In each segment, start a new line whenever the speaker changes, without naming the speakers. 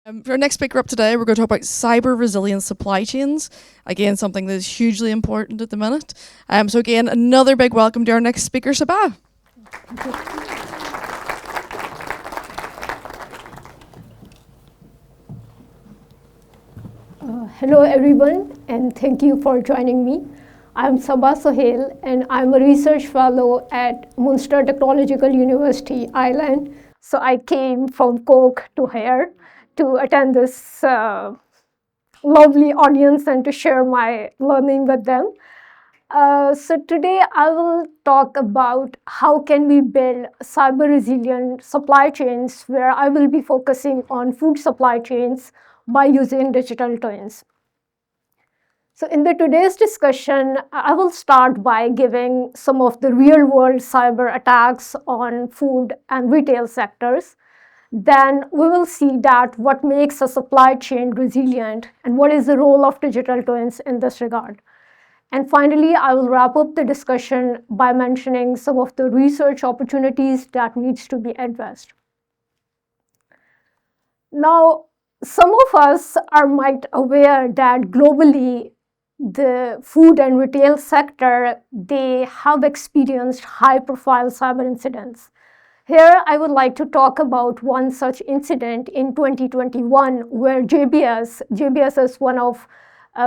For our next speaker up today, we're going to talk about cyber resilient supply chains. Again, something that is hugely important at the minute. So again, another big welcome to our next speaker, Sabah.
Hello everyone, and thank you for joining me. I'm Sabah Suhail, and I'm a research fellow at Ulster Technological University, Ireland. So I came from Chook to here to attend this lovely audience and to share my learning with them. So today I will talk about how can we build cyber resilient supply chains, where I will be focusing on food supply chains by using digital twins. So in today's discussion, I will start by giving some of the real world cyber attacks on food and retail sectors. Then we will see that what makes a supply chain resilient and what is the role of digital twins in this regard. And finally, I will wrap up the discussion by mentioning some of the research opportunities that needs to be addressed. Now, some of us are might aware that globally, the food and retail sector, they have experienced high-profile cyber incidents. Here, I would like to talk about one such incident in 2021, where JBS is one of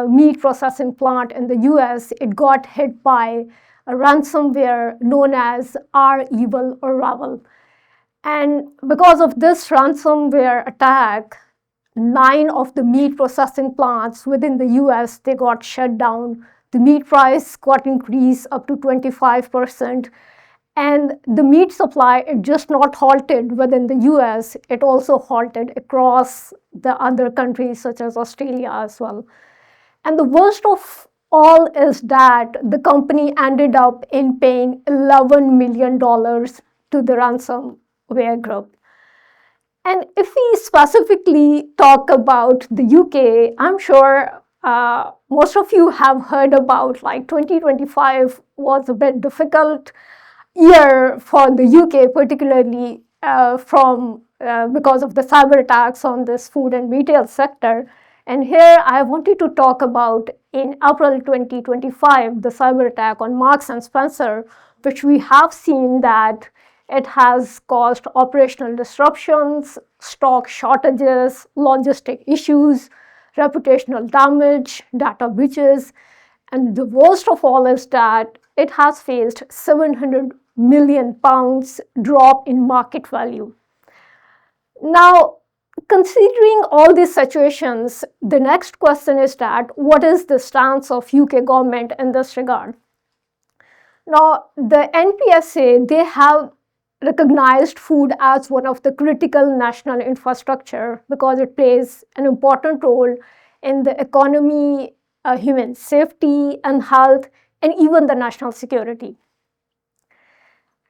meat processing plant in the US, it got hit by a ransomware known as R-Evil or Ravel. And because of this ransomware attack, 9 of the meat processing plants within the US, they got shut down. The meat price got increased up to 25%. And the meat supply, it just not halted within the US, it also halted across the other countries such as Australia as well. And the worst of all is that the company ended up in paying $11 million to the ransomware group. And if we specifically talk about the UK, I'm sure most of you have heard about like 2025 was a bit difficult year for the UK, particularly because of the cyber attacks on this food and retail sector. And here I wanted to talk about in April 2025, the cyber attack on Marks and Spencer, which we have seen that it has caused operational disruptions, stock shortages, logistic issues, reputational damage, data breaches, and the worst of all is that it has faced £700 million drop in market value. Now, considering all these situations, the next question is that what is the stance of UK government in this regard? Now, the NPSA, they have recognized food as one of the critical national infrastructure because it plays an important role in the economy, human safety and health, and even the national security.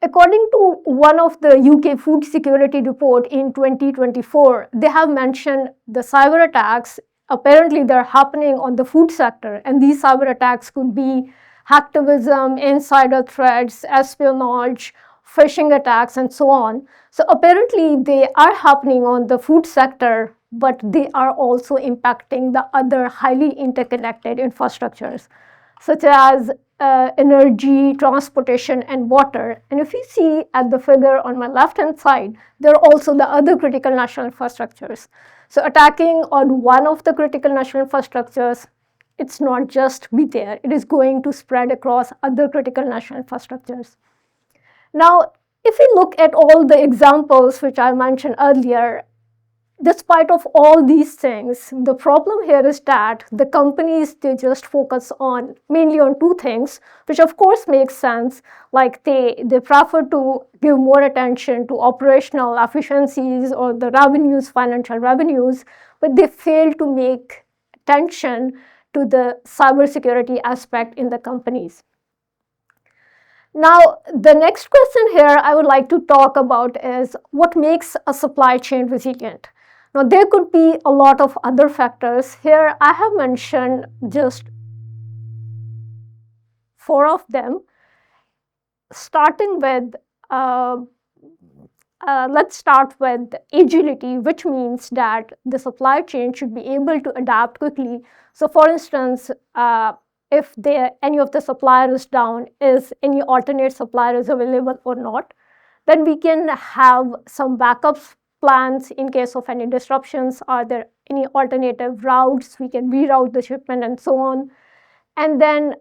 According to one of the UK food security report in 2024, they have mentioned the cyber attacks. Apparently, they're happening on the food sector, and these cyber attacks could be hacktivism, insider threats, espionage, phishing attacks, and so on. So apparently, they are happening on the food sector, but they are also impacting the other highly interconnected infrastructures, such as energy, transportation, and water. And if you see at the figure on my left-hand side, there are also the other critical national infrastructures. So attacking on one of the critical national infrastructures, it's not just be there, it is going to spread across other critical national infrastructures. Now, if we look at all the examples which I mentioned earlier, despite of all these things, the problem here is that the companies, they just focus on mainly on two things, which of course makes sense. Like they prefer to give more attention to operational efficiencies or the revenues, financial revenues, but they fail to make attention to the cybersecurity aspect in the companies. Now, the next question here I would like to talk about is what makes a supply chain resilient? Now, there could be a lot of other factors. Here, I have mentioned just 4 of them, starting with let's start with agility, which means that the supply chain should be able to adapt quickly. So for instance, if any of the supplier is down, is any alternate supplier is available or not, then we can have some backup plans in case of any disruptions. Are there any alternative routes? We can reroute the shipment and so on. And then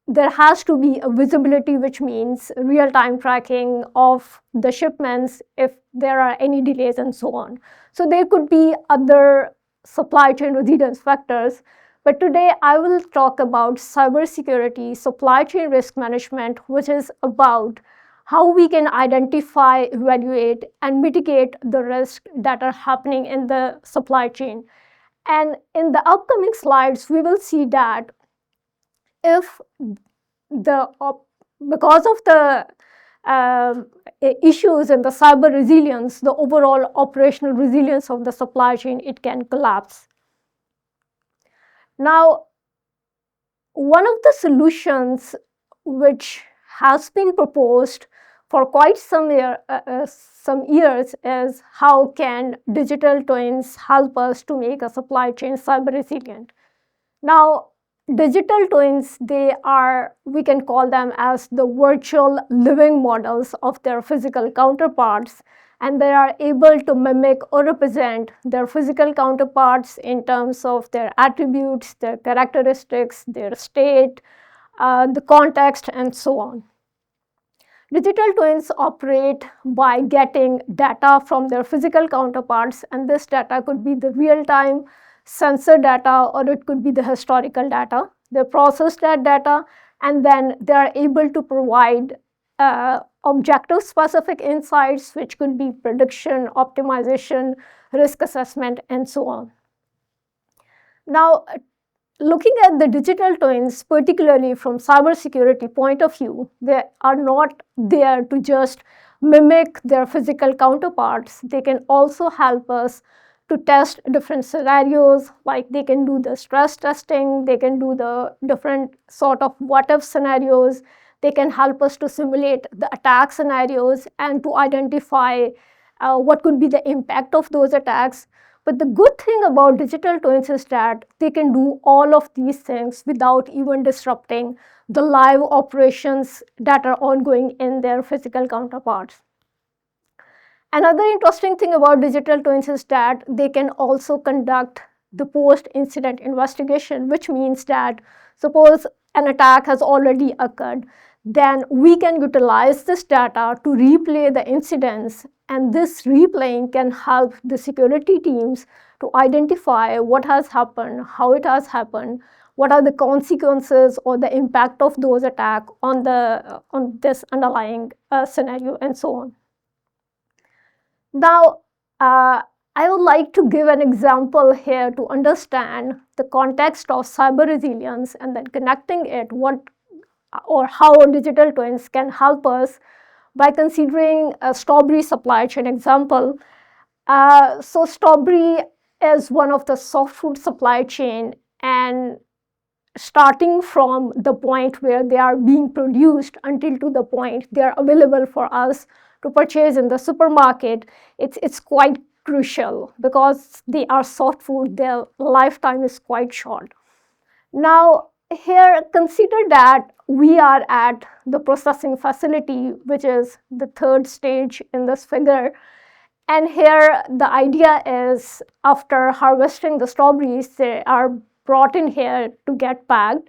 there has to be a visibility, which means real-time tracking of the shipments if there are any delays and so on. So there could be other supply chain resilience factors, but today I will talk about cybersecurity, supply chain risk management, which is about how we can identify, evaluate, and mitigate the risks that are happening in the supply chain. And in the upcoming slides, we will see that if because of the issues in the cyber resilience, the overall operational resilience of the supply chain, it can collapse. Now, one of the solutions which has been proposed for quite some years is how can digital twins help us to make a supply chain cyber resilient. Now, digital twins, we can call them as the virtual living models of their physical counterparts, and they are able to mimic or represent their physical counterparts in terms of their attributes, their characteristics, their state, the context, and so on. Digital twins operate by getting data from their physical counterparts, and this data could be the real-time sensor data or it could be the historical data. They process that data and then they are able to provide objective specific insights, which could be prediction, optimization, risk assessment, and so on. Now, looking at the digital twins, particularly from cybersecurity point of view, they are not there to just mimic their physical counterparts. They can also help us to test different scenarios, like they can do the stress testing, they can do the different sort of what-if scenarios, they can help us to simulate the attack scenarios and to identify what could be the impact of those attacks. But the good thing about digital twins is that they can do all of these things without even disrupting the live operations that are ongoing in their physical counterparts. Another interesting thing about digital twins is that they can also conduct the post-incident investigation, which means that suppose an attack has already occurred, then we can utilize this data to replay the incidents, and this replaying can help the security teams to identify what has happened, how it has happened, what are the consequences or the impact of those attacks on this underlying scenario, and so on. Now, I would like to give an example here to understand the context of cyber resilience and then connecting it how digital twins can help us by considering a strawberry supply chain example. So strawberry is one of the soft food supply chain, and starting from the point where they are being produced until to the point they are available for us to purchase in the supermarket, it's quite crucial because they are soft food, their lifetime is quite short. Now, here consider that we are at the processing facility, which is the third stage in this figure. And here the idea is after harvesting the strawberries, they are brought in here to get packed.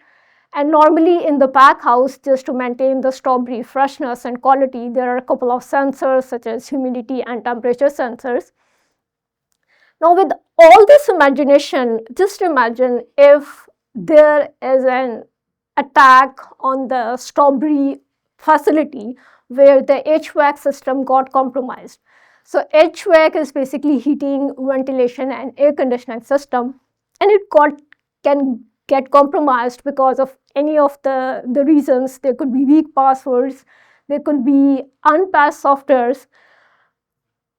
And normally in the pack house, just to maintain the strawberry freshness and quality, there are a couple of sensors such as humidity and temperature sensors. Now with all this imagination, just imagine if there is an attack on the strawberry facility where the HVAC system got compromised. So HVAC is basically heating, ventilation, and air conditioning system, and it can get compromised because of any of the reasons. There could be weak passwords, there could be unpatched softwares,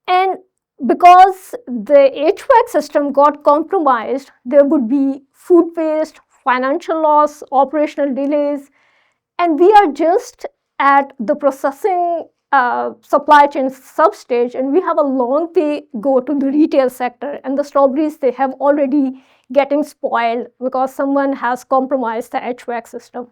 and because the HVAC system got compromised, there would be food waste, financial loss, operational delays, and we are just at the processing supply chain substage, and we have a long way go to the retail sector, and the strawberries, they have already getting spoiled because someone has compromised the HVAC system.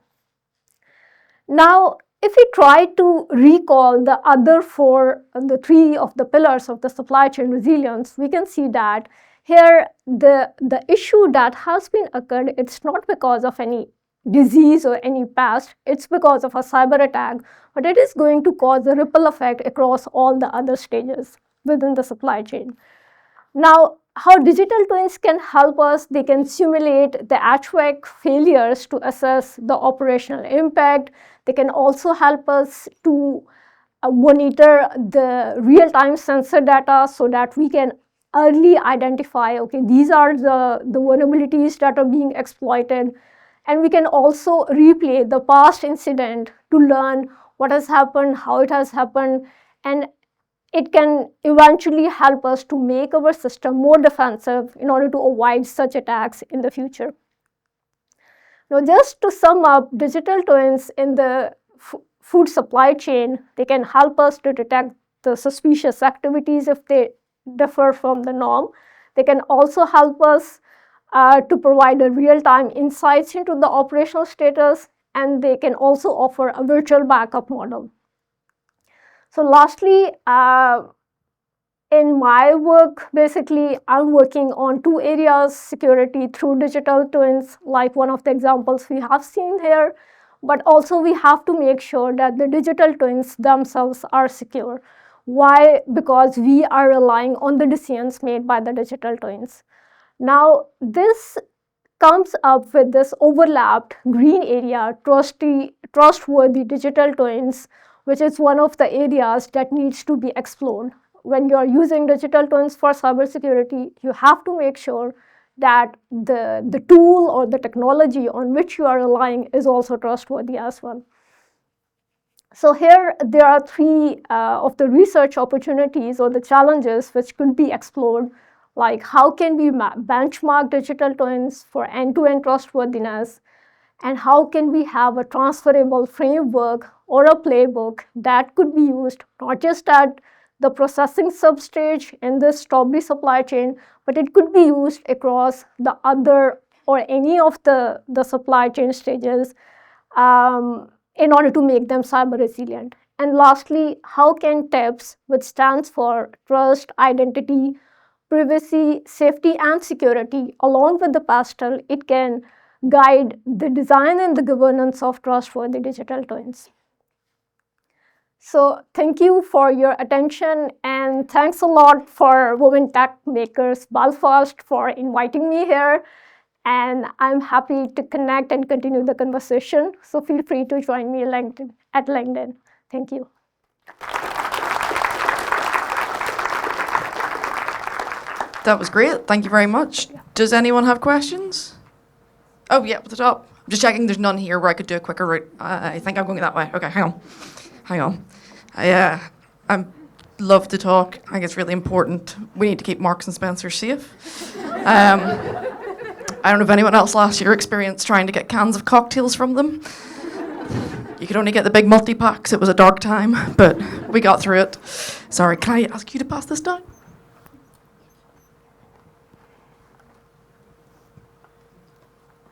Now, if we try to recall the other the three of the pillars of the supply chain resilience, we can see that here the issue that has been occurred, it's not because of any disease or any pest, it's because of a cyber attack, but it is going to cause a ripple effect across all the other stages within the supply chain. Now, how digital twins can help us, they can simulate the HVAC failures to assess the operational impact. They can also help us to monitor the real-time sensor data so that we can early identify, okay, these are the vulnerabilities that are being exploited. And we can also replay the past incident to learn what has happened, how it has happened, and it can eventually help us to make our system more defensive in order to avoid such attacks in the future. Now, just to sum up, digital twins in the food supply chain, they can help us to detect the suspicious activities if they differ from the norm. They can also help us to provide a real-time insights into the operational status, and they can also offer a virtual backup model. So lastly, in my work, basically, I'm working on two areas, security through digital twins, like one of the examples we have seen here, but also we have to make sure that the digital twins themselves are secure. Why? Because we are relying on the decisions made by the digital twins. Now, this comes up with this overlapped green area, trustworthy digital twins, which is one of the areas that needs to be explored. When you are using digital twins for cybersecurity, you have to make sure that the tool or the technology on which you are relying is also trustworthy as well. So here there are three of the research opportunities or the challenges which could be explored, like how can we benchmark digital twins for end-to-end trustworthiness, and how can we have a transferable framework or a playbook that could be used not just at the processing substage in the strawberry supply chain, but it could be used across the other or any of the supply chain stages in order to make them cyber resilient. And lastly, how can TIPS, which stands for Trust, Identity, Privacy, Safety, and Security, along with the PASTEL, it can guide the design and the governance of trustworthy digital twins. So thank you for your attention, and thanks a lot for Women Techmakers Belfast for inviting me here. And I'm happy to connect and continue the conversation. So feel free to join me at LinkedIn. Thank you.
That was great. Thank you very much. Does anyone have questions? Oh, yeah, at the top. I'm just checking there's none here where I could do a quicker route. I think I'm going that way. Okay, hang on. I love to talk. I think it's really important. We need to keep Marks and Spencer safe. I don't know if anyone else last year experienced trying to get cans of cocktails from them. You could only get the big multi-packs. It was a dark time, but we got through it. Sorry, can I ask you to pass this down?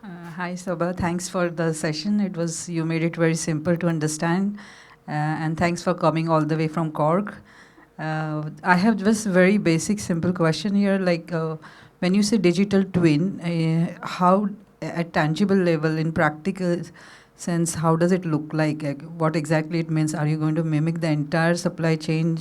Hi, Sabah. Thanks for the session. You made it very simple to understand. And thanks for coming all the way from Cork. I have just very basic, simple question here. Like, when you say digital twin, how, at tangible level, in practical sense, how does it look like? What exactly it means? Are you going to mimic the entire supply chain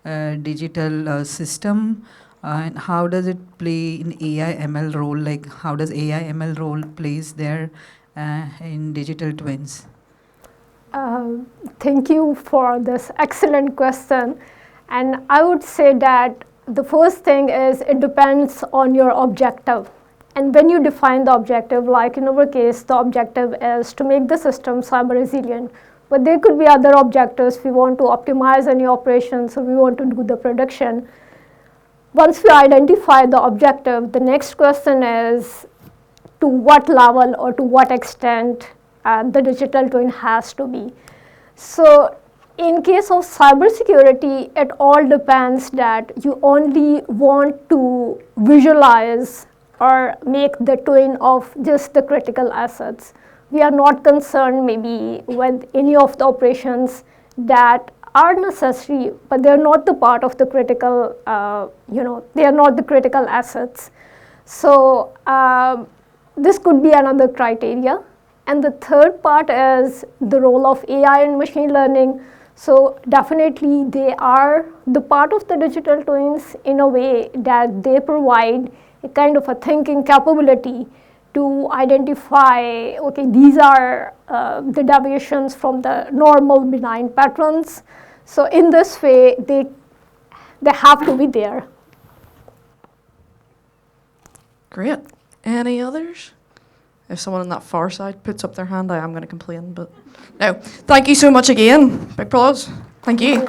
digital system? And how does it play in AI ML role? Like, how does AI ML role plays there in digital twins?
Thank you for this excellent question. And I would say that the first thing is it depends on your objective. And when you define the objective, like in our case, the objective is to make the system cyber resilient. But there could be other objectives. We want to optimize any operations, or we want to do the production. Once we identify the objective, the next question is to what level or to what extent the digital twin has to be. So in case of cybersecurity, it all depends that you only want to visualize or make the twin of just the critical assets. We are not concerned maybe with any of the operations that are necessary, but they're not the part of the critical, they are not the critical assets. So this could be another criteria. And the third part is the role of AI and machine learning. So definitely they are the part of the digital twins in a way that they provide a kind of a thinking capability to identify, okay, these are the deviations from the normal benign patterns. So in this way, they have to be there.
Great. Any others? If someone on that far side puts up their hand, I am going to complain. But no, thank you so much again. Big applause. Thank you.